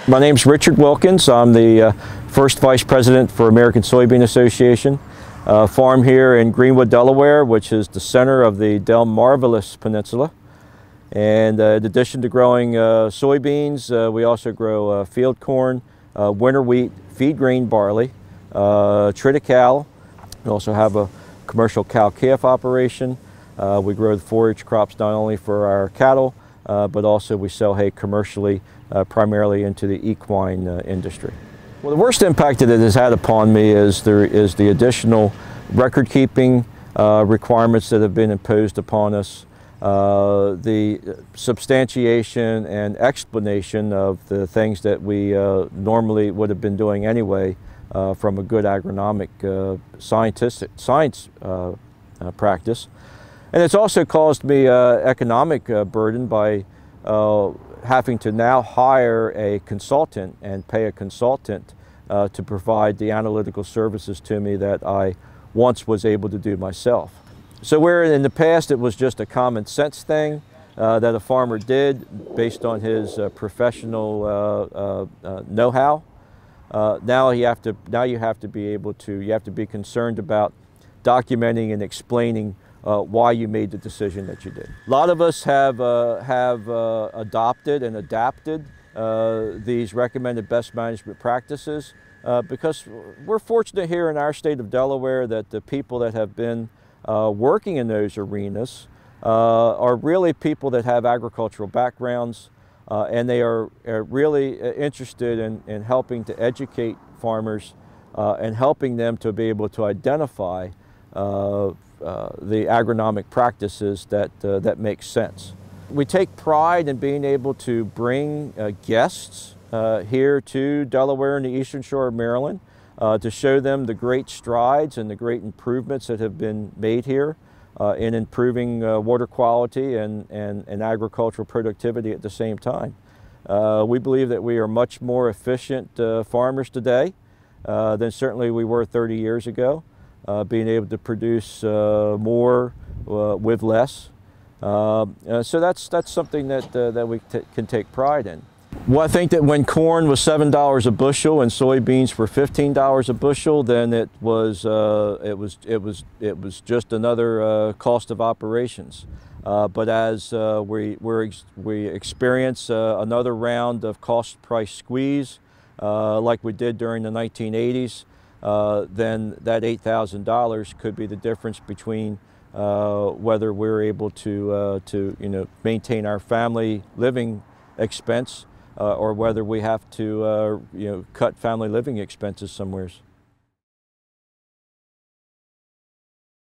My name's Richard Wilkins. I'm the first Vice President for American Soybean Association. Farm here in Greenwood, Delaware, which is the center of the Delmarvelous Peninsula. And in addition to growing soybeans, we also grow field corn, winter wheat, feed grain barley, triticale. We also have a commercial cow-calf operation. We grow the forage crops not only for our cattle, but also we sell hay commercially, primarily into the equine industry. Well, the worst impact that it has had upon me is the additional record-keeping requirements that have been imposed upon us, the substantiation and explanation of the things that we normally would have been doing anyway from a good agronomic science practice. And it's also caused me economic burden by having to now hire a consultant and pay a consultant to provide the analytical services to me that I once was able to do myself. So where in the past it was just a common sense thing that a farmer did based on his professional know-how, now you have to be concerned about documenting and explaining why you made the decision that you did. A lot of us have adopted and adapted these recommended best management practices because we're fortunate here in our state of Delaware that the people that have been working in those arenas are really people that have agricultural backgrounds and they are really interested in helping to educate farmers and helping them to be able to identify the agronomic practices that make sense. We take pride in being able to bring guests here to Delaware and the Eastern Shore of Maryland to show them the great strides and the great improvements that have been made here in improving water quality and agricultural productivity at the same time. We believe that we are much more efficient farmers today than certainly we were 30 years ago. Being able to produce more with less. So that's something that we can take pride in. Well, I think that when corn was $7 a bushel and soybeans were $15 a bushel, then it was just another cost of operations. But as we experience another round of cost price squeeze, like we did during the 1980s, then that $8,000 could be the difference between whether we're able to maintain our family living expense or whether we have to cut family living expenses somewheres.